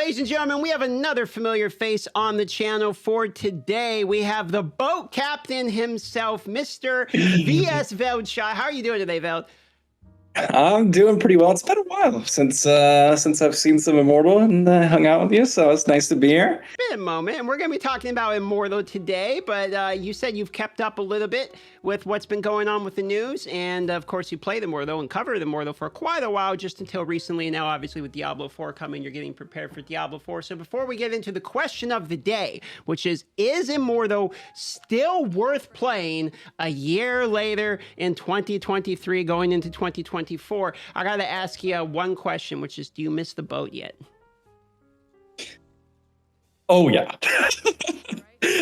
ladies and gentlemen, we have another familiar face on the channel for today. We have the boat captain himself, Mr. VS Veldshot. How are you doing today, Veld? I'm doing pretty well. It's been a while since I've seen some Immortal and hung out with you, so it's nice to be here. Been a moment, and we're going to be talking about Immortal today, but you said you've kept up a little bit with what's been going on with the news, and of course you played Immortal and covered Immortal for quite a while, just until recently, and now obviously with Diablo 4 coming, you're getting prepared for Diablo 4. So before we get into the question of the day, which is Immortal still worth playing a year later in 2023 going into 2024? I gotta ask you one question, which is, do you miss the boat yet? Oh yeah.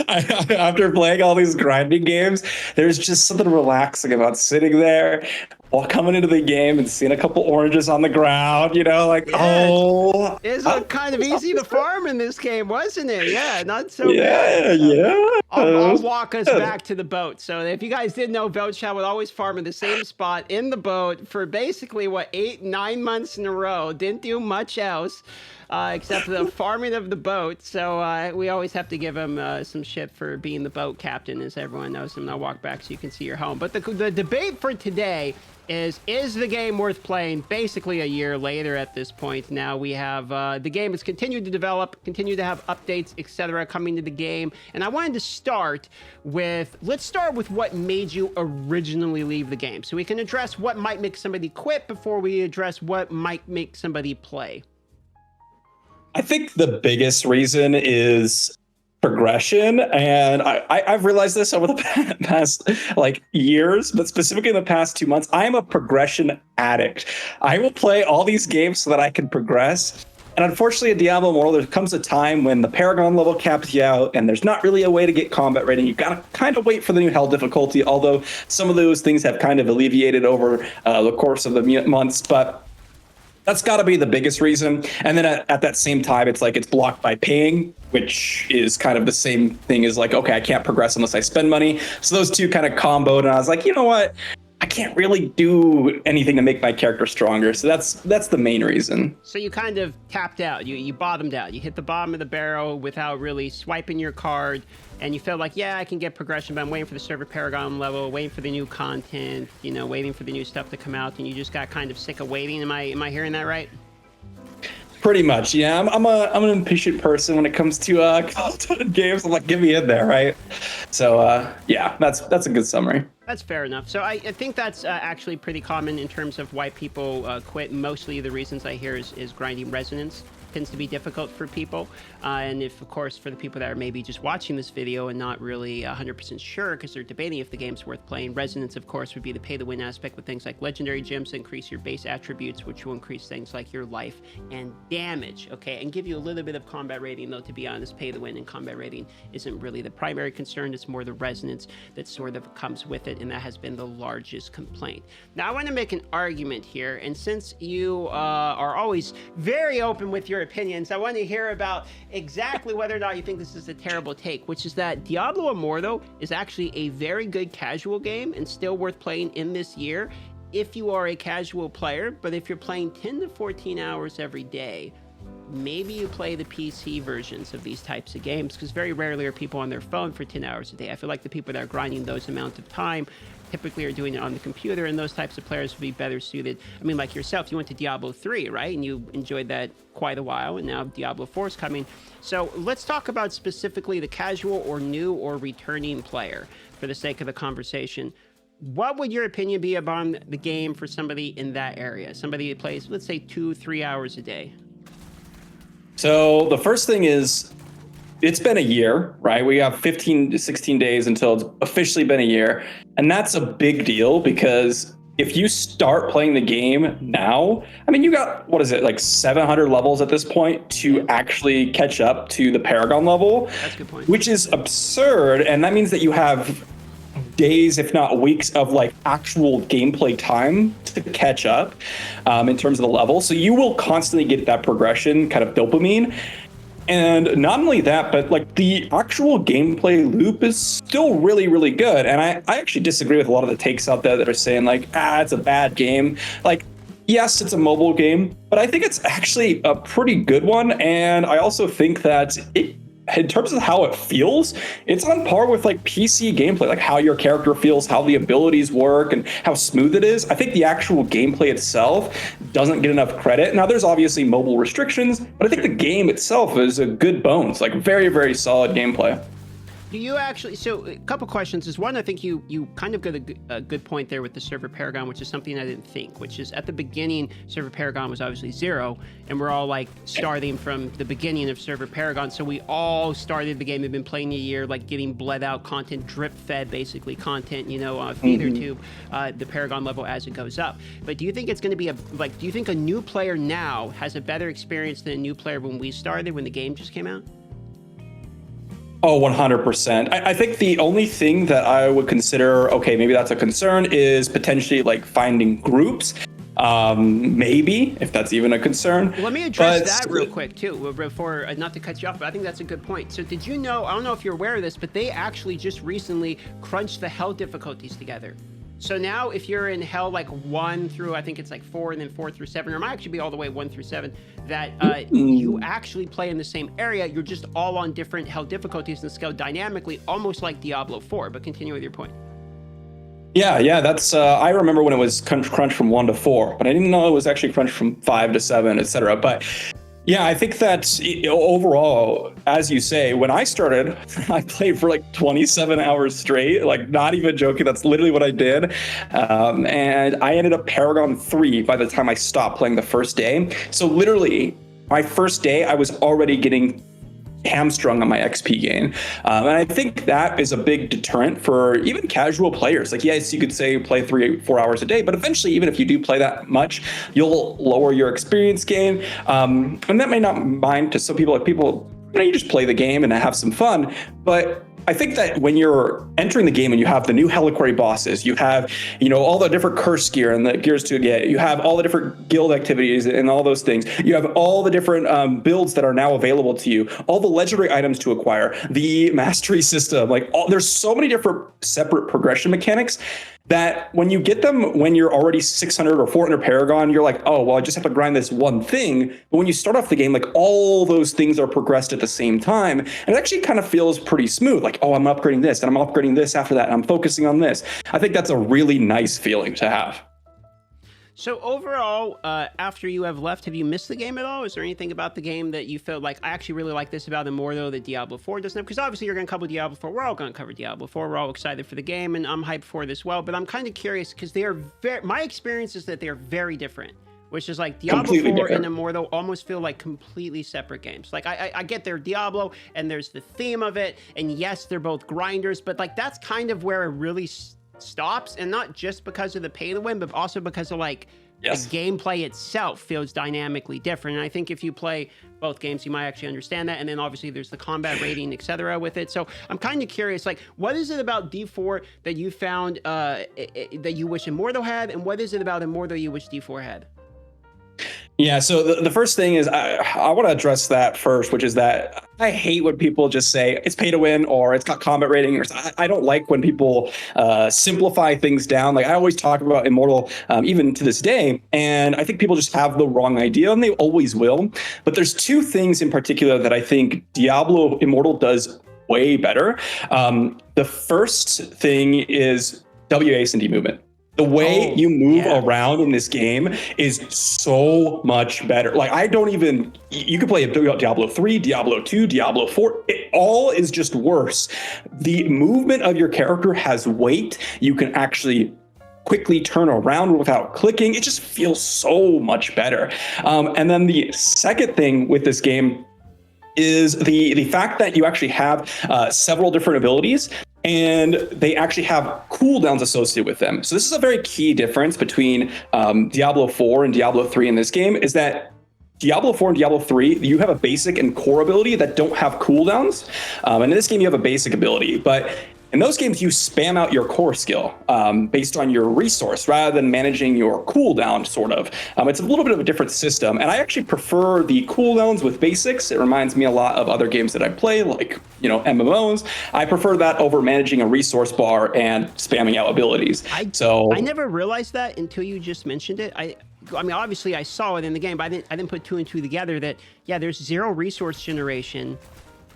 After playing all these grinding games, there's just something relaxing about sitting there while coming into the game and seeing a couple oranges on the ground, you know, like, yeah, it's kind of easy to farm in this game, wasn't it? Yeah, not so bad. I'll walk us back to the boat. So if you guys didn't know, Veldshot would always farm in the same spot in the boat for basically, 8-9 months in a row. Didn't do much else. Except for the farming of the boat. So we always have to give him some shit for being the boat captain, as everyone knows him. I'll walk back so you can see your home. But the debate for today is the game worth playing basically a year later at this point? Now we have the game has continued to develop, continue to have updates, etc. coming to the game. And I wanted to start with, let's start with what made you originally leave the game. So we can address what might make somebody quit before we address what might make somebody play. I think the biggest reason is progression, and I've realized this over the past years, but specifically in the past 2 months. I am a progression addict. I will play all these games so that I can progress. And unfortunately, in Diablo Immortal, there comes a time when the Paragon level caps you out, and there's not really a way to get combat rating. You gotta kind of wait for the new Hell difficulty, although some of those things have kind of alleviated over the course of the months, but that's got to be the biggest reason. And then at that same time, it's blocked by paying, which is kind of the same thing as okay, I can't progress unless I spend money. So those two kind of comboed, and I was like, you know what? I can't really do anything to make my character stronger. So that's the main reason. So you kind of tapped out. You bottomed out. You hit the bottom of the barrel without really swiping your card. And you felt like, yeah, I can get progression, but I'm waiting for the server Paragon level, waiting for the new content, waiting for the new stuff to come out. And you just got kind of sick of waiting. Am I hearing that right? Pretty much, yeah. I'm an impatient person when it comes to content games. I'm like, get me in there, right? So yeah, that's a good summary. That's fair enough. So I think that's actually pretty common in terms of why people quit. Mostly the reasons I hear is grinding resonance tends to be difficult for people. And if, of course, for the people that are maybe just watching this video and not really 100% sure because they're debating if the game's worth playing, resonance, of course, would be the pay-to-win aspect with things like legendary gems that increase your base attributes, which will increase things like your life and damage, okay? And give you a little bit of combat rating, though, to be honest. Pay-to-win and combat rating isn't really the primary concern. It's more the resonance that sort of comes with it, and that has been the largest complaint. Now, I want to make an argument here, and since you are always very open with your opinions, I want to hear about exactly whether or not you think this is a terrible take, which is that Diablo Immortal is actually a very good casual game and still worth playing in this year if you are a casual player. But if you're playing 10 to 14 hours every day, maybe you play the PC versions of these types of games, because very rarely are people on their phone for 10 hours a day. I feel like the people that are grinding those amounts of time typically are doing it on the computer, and those types of players would be better suited. I mean, like yourself, you went to Diablo 3, right? And you enjoyed that quite a while, and now Diablo 4 is coming. So let's talk about specifically the casual or new or returning player for the sake of the conversation. What would your opinion be about the game for somebody in that area? Somebody who plays, let's say, 2-3 hours a day. So the first thing is, it's been a year, right? We have 15 to 16 days until it's officially been a year. And that's a big deal, because if you start playing the game now, I mean, you got, 700 levels at this point to actually catch up to the Paragon level. That's a good point. Which is absurd. And that means that you have days, if not weeks, of actual gameplay time to catch up in terms of the level. So you will constantly get that progression kind of dopamine. And not only that, but the actual gameplay loop is still really, really good. And I actually disagree with a lot of the takes out there that are saying it's a bad game. Yes, it's a mobile game, but I think it's actually a pretty good one. And I also think that in terms of how it feels, it's on par with like PC gameplay, like how your character feels, how the abilities work, and how smooth it is. I think the actual gameplay itself doesn't get enough credit. Now, there's obviously mobile restrictions, but I think the game itself is a good bones, like very, very solid gameplay. Do you actually? So a couple questions. Is one, I think you kind of got a good point there with the server paragon, which is something I didn't think. Which is at the beginning, server paragon was obviously 0, and we're all like starting from the beginning of server paragon. So we all started the game, have been playing a year, like getting bled out content, drip fed basically content, feeder tube, the paragon level as it goes up. But do you think it's going to be do you think a new player now has a better experience than a new player when we started, when the game just came out? Oh, 100%. I think the only thing that I would consider, okay, maybe that's a concern, is potentially like finding groups. Maybe, if that's even a concern. Let me address that real quick too, before, not to cut you off, but I think that's a good point. So did you know, I don't know if you're aware of this, but they actually just recently crunched the hell difficulties together. So now if you're in hell like 1 through, I think it's like 4, and then 4 through 7, or it might actually be all the way 1 through 7, that you actually play in the same area. You're just all on different hell difficulties and scaled dynamically, almost like Diablo 4. But continue with your point. Yeah, that's, I remember when it was crunched from 1 to 4, but I didn't know it was actually crunched from 5 to 7, etc. But yeah, I think that overall, as you say, when I started, I played for like 27 hours straight, like not even joking. That's literally what I did. And I ended up Paragon 3 by the time I stopped playing the first day. So literally, my first day, I was already getting hamstrung on my XP gain. And I think that is a big deterrent for even casual players. Like, yes, you could say play 3-4 hours a day, but eventually, even if you do play that much, you'll lower your experience gain. And that may not mind to some people. Like people, you just play the game and have some fun. But I think that when you're entering the game and you have the new Reliquary bosses, you have, all the different curse gear and the gears to get, you have all the different guild activities and all those things. You have all the different builds that are now available to you, all the legendary items to acquire, the mastery system, there's so many different separate progression mechanics that when you get them, when you're already 600 or 400 Paragon, you're like, oh, well, I just have to grind this one thing. But when you start off the game, like all those things are progressed at the same time. And it actually kind of feels pretty smooth. Like, oh, I'm upgrading this and I'm upgrading this after that. And I'm focusing on this. I think that's a really nice feeling to have. So overall, after you have left, have you missed the game at all? Is there anything about the game that you felt like, I actually really like this about it more, though, that Diablo 4 doesn't have? Because obviously you're going to cover Diablo 4. We're all going to cover Diablo 4. We're all excited for the game, and I'm hyped for it as well. But I'm kind of curious because they are my experience is that they are very different. Which is like Diablo 4 and Immortal almost feel like completely separate games. Like I get their Diablo and there's the theme of it. And yes, they're both grinders, but like that's kind of where it really stops. And not just because of the pay to win, but also because of like the gameplay itself feels dynamically different. And I think if you play both games, you might actually understand that. And then obviously there's the combat rating, etc. with it. So I'm kind of curious, like, what is it about D4 that you found that you wish Immortal had? And what is it about Immortal you wish D4 had? Yeah, so the first thing is I want to address that first, which is that I hate when people just say it's pay to win or it's got combat rating. Or I don't like when people simplify things down. Like I always talk about Immortal, even to this day, and I think people just have the wrong idea, and they always will. But there's two things in particular that I think Diablo Immortal does way better. The first thing is WASD movement. The way you move around in this game is so much better. Like you could play Diablo 3, Diablo 2, Diablo 4. It all is just worse. The movement of your character has weight. You can actually quickly turn around without clicking. It just feels so much better. And then the second thing with this game is the fact that you actually have several different abilities, and they actually have cooldowns associated with them. So this is a very key difference between Diablo 4 and Diablo 3 in this game, is that Diablo 4 and Diablo 3, you have a basic and core ability that don't have cooldowns. And in this game, you have a basic ability. But in those games, you spam out your core skill based on your resource rather than managing your cooldown, sort of. It's a little bit of a different system. And I actually prefer the cooldowns with basics. It reminds me a lot of other games that I play, like, MMOs. I prefer that over managing a resource bar and spamming out abilities. I never realized that until you just mentioned it. I mean, obviously I saw it in the game, but I didn't put two and two together that, yeah, there's zero resource generation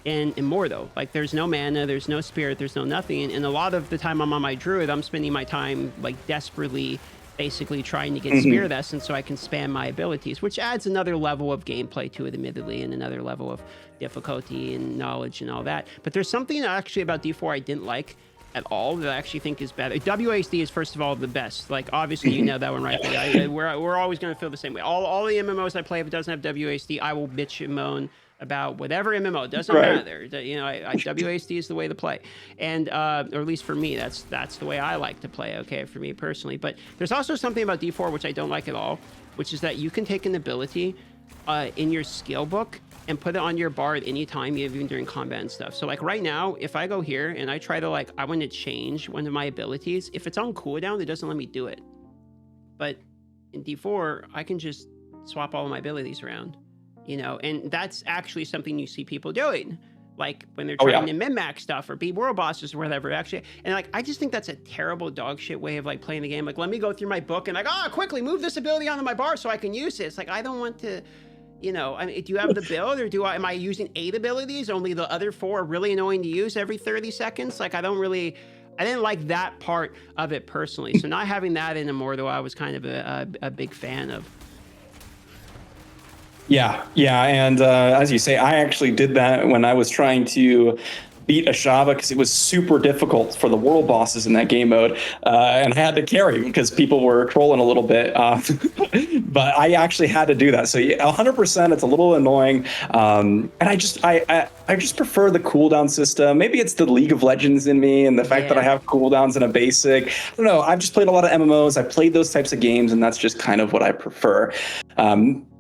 in Immortal. Like, there's no mana, there's no spirit, there's no nothing. And a lot of the time I'm on my druid, I'm spending my time like desperately basically trying to get Spirit Essence so I can spam my abilities, which adds another level of gameplay to it, admittedly, and another level of difficulty and knowledge and all that. But there's something actually about D4 I didn't like at all that I actually think is better. WASD is, first of all, the best. Like, obviously, you know that one, right? We're always going to feel the same way. All the MMOs I play, if it doesn't have WASD, I will bitch and moan about whatever MMO. It doesn't matter. You know, WASD is the way to play, and or at least for me, that's the way I like to play. Okay, for me personally. But there's also something about D4 which I don't like at all, which is that you can take an ability in your skill book and put it on your bar at any time, even during combat and stuff. So like right now, if I go here and I try to I want to change one of my abilities, if it's on cooldown, it doesn't let me do it. But in D4, I can just swap all of my abilities around, you know, and that's actually something you see people doing. Like when they're trying to min-max stuff or beat world bosses or whatever, actually. And like, I just think that's a terrible dog shit way of like playing the game. Like, let me go through my book and like, quickly move this ability onto my bar so I can use it. It's like, I don't want to, you know, I mean, do you have the build or am I using 8 abilities? Only the other 4 are really annoying to use every 30 seconds. Like, I didn't like that part of it personally. So not having that in Immortal, I was kind of a big fan of. Yeah, and as you say, I actually did that when I was trying to beat Ashava because it was super difficult for the world bosses in that game mode, and I had to carry because people were trolling a little bit. But I actually had to do that. So 100%, it's a little annoying, and I just prefer the cooldown system. Maybe it's the League of Legends in me and the fact that I have cooldowns in a basic. I don't know. I've just played a lot of MMOs. I played those types of games, and that's just kind of what I prefer.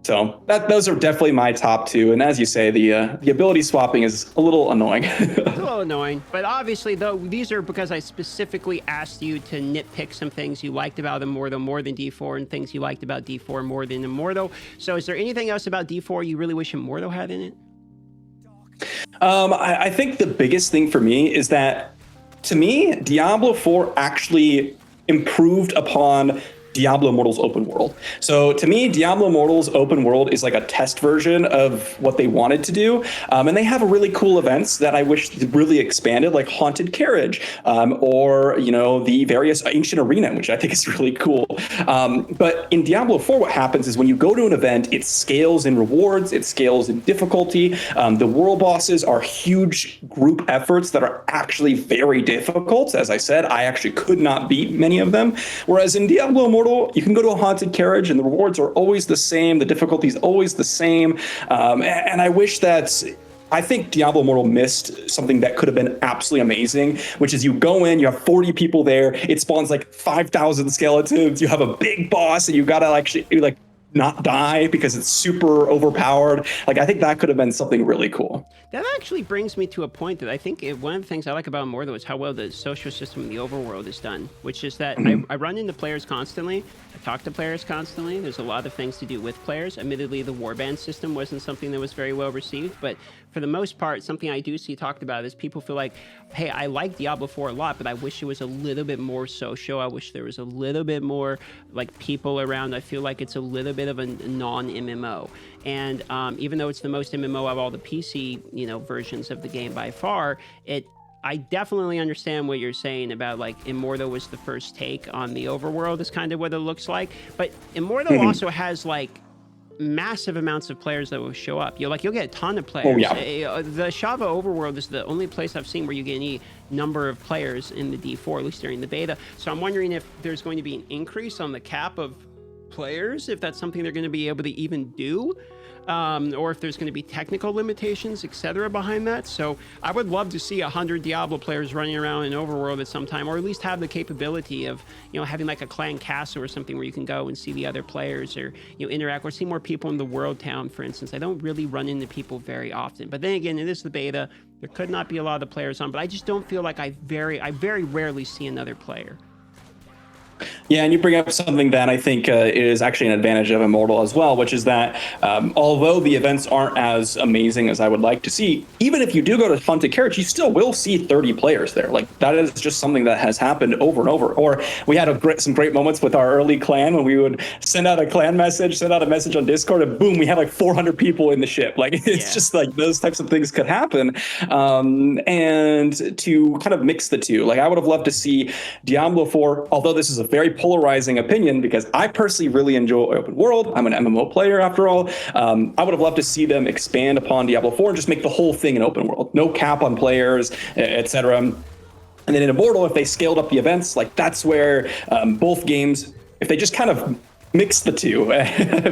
So those are definitely my top 2. And as you say, the ability swapping is a little annoying. It's a little annoying, but obviously, though, these are because I specifically asked you to nitpick some things you liked about Immortal more than D4 and things you liked about D4 more than Immortal. So is there anything else about D4 you really wish Immortal had in it? I think the biggest thing for me is that, to me, Diablo 4 actually improved upon Diablo Immortal's open world. So to me, Diablo Immortal's open world is like a test version of what they wanted to do. And they have really cool events that I wish really expanded, like Haunted Carriage, or, you know, the various Ancient Arena, which I think is really cool. But in Diablo 4, what happens is when you go to an event, it scales in rewards, it scales in difficulty. The world bosses are huge group efforts that are actually very difficult. As I said, I actually could not beat many of them. Whereas in Diablo Immortal, you can go to a Haunted Carriage and the rewards are always the same. The difficulty is always the same. And I wish that, I think Diablo Immortal missed something that could have been absolutely amazing, which is you go in, you have 40 people there, it spawns like 5,000 skeletons, you have a big boss and you gotta actually like not die because it's super overpowered. Like, I think that could have been something really cool. That actually brings me to a point that I think one of the things I like about Immortal is how well the social system in the overworld is done, which is that I run into players constantly. I talk to players constantly. There's a lot of things to do with players. Admittedly, the warband system wasn't something that was very well received, but for the most part, something I do see talked about is people feel like, hey, I like Diablo 4 a lot, but I wish it was a little bit more social. I wish there was a little bit more like people around. I feel like it's a little bit of a non-MMO. And even though it's the most MMO of all the PC, you know, versions of the game by far, I definitely understand what you're saying about like Immortal was the first take on the overworld is kind of what it looks like. But Immortal also has like massive amounts of players that will show up. You'll get a ton of players. The Shava overworld is the only place I've seen where you get any number of players in the D4, at least during the beta. So I'm wondering if there's going to be an increase on the cap of players, if that's something they're going to be able to even do, or if there's going to be technical limitations, etc. behind that. So I would love to see 100 Diablo players running around in overworld at some time, or at least have the capability of, you know, having like a clan castle or something where you can go and see the other players, or, you know, interact or see more people in the world town, for instance. I don't really run into people very often, but then again, it is the beta. There could not be a lot of players on, but I just don't feel like I very rarely see another player. Yeah, and you bring up something that I think is actually an advantage of Immortal as well, which is that although the events aren't as amazing as I would like to see, even if you do go to Haunted Carriage, you still will see 30 players there. Like that is just something that has happened over and over. Or we had some great moments with our early clan when we would send out a clan message, send out a message on Discord, and boom, we had like 400 people in the ship. Like it's just like those types of things could happen. And to kind of mix the two, like I would have loved to see Diablo 4, although this is a very polarizing opinion because I personally really enjoy open world. I'm an MMO player after all. I would have loved to see them expand upon Diablo 4 and just make the whole thing an open world, no cap on players, etc. And then in Immortal, if they scaled up the events, like that's where both games, if they just kind of mix the two,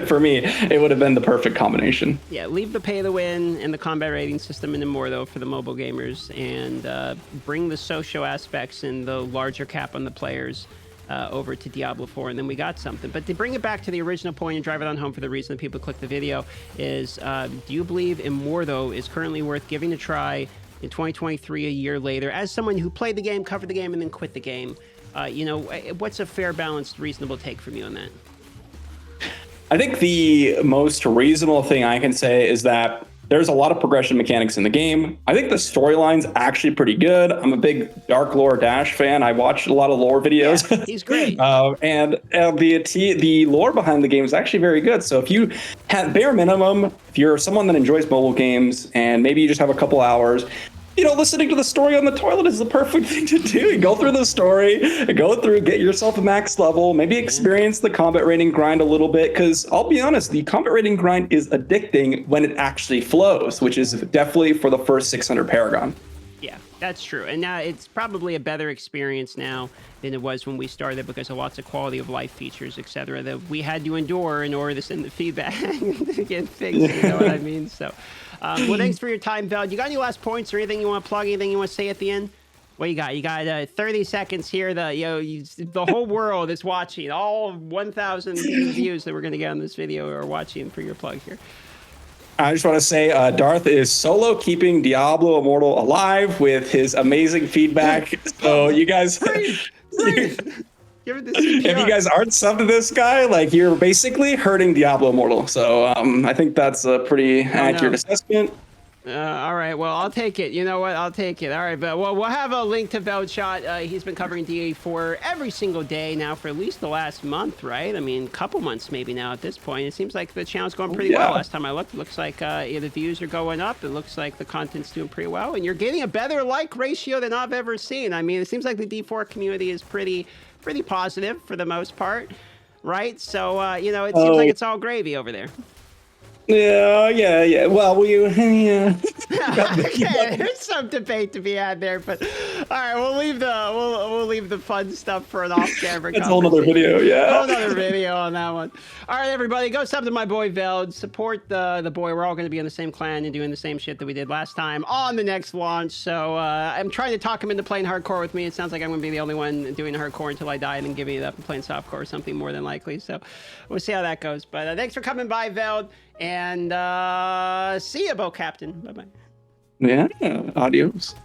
for me, it would have been the perfect combination. Yeah, leave the pay to win and the combat rating system in Immortal for the mobile gamers, and bring the social aspects and the larger cap on the players over to Diablo 4, and then we got something. But to bring it back to the original point and drive it on home for the reason that people click the video is, do you believe Immortal is currently worth giving a try in 2023, a year later, as someone who played the game, covered the game, and then quit the game? What's a fair, balanced, reasonable take from you on that? I think the most reasonable thing I can say is that there's a lot of progression mechanics in the game. I think the storyline's actually pretty good. I'm a big Dark Lore Dash fan. I watch a lot of lore videos. Yeah, he's great. And the lore behind the game is actually very good. So if you have bare minimum, if you're someone that enjoys mobile games and maybe you just have a couple hours, listening to the story on the toilet is the perfect thing to do. You go through the story, get yourself a max level, maybe experience the combat rating grind a little bit. Because I'll be honest, the combat rating grind is addicting when it actually flows, which is definitely for the first 600 Paragon. Yeah, that's true. And now it's probably a better experience now than it was when we started because of lots of quality of life features, etc., that we had to endure in order to send the feedback to get fixed. You know what I mean? So, well, thanks for your time, Val. You got any last points or anything you want to plug? Anything you want to say at the end? What you got? You got 30 seconds here. The whole world is watching. All 1,000 views that we're going to get on this video are watching for your plug here. I just want to say Darth is solo keeping Diablo Immortal alive with his amazing feedback. So you guys, please. Give it the if you guys aren't subbed to this guy, like you're basically hurting Diablo Immortal. So I think that's a pretty accurate assessment. All right, well, I'll take it. You know what? I'll take it. All right, but we'll have a link to Veldshot. He's been covering DA4 every single day now for at least the last month, right? I mean, couple months maybe now at this point. It seems like the channel's going pretty well. Last time I looked, it looks like the views are going up. It looks like the content's doing pretty well, and you're getting a better like ratio than I've ever seen. I mean, it seems like the D4 community is pretty positive for the most part, right? So, it seems like it's all gravy over there. Yeah. Well, There's some debate to be had there, but all right, we'll leave the fun stuff for an off-camera. That's a whole other video, Whole other video on that one. All right, everybody, go sub to my boy Veld. Support the boy. We're all going to be in the same clan and doing the same shit that we did last time on the next launch. So I'm trying to talk him into playing hardcore with me. It sounds like I'm going to be the only one doing hardcore until I die and then giving it up and playing softcore or something more than likely. So we'll see how that goes. But thanks for coming by, Veld. And see ya, Bo Captain. Bye-bye. Yeah, adios.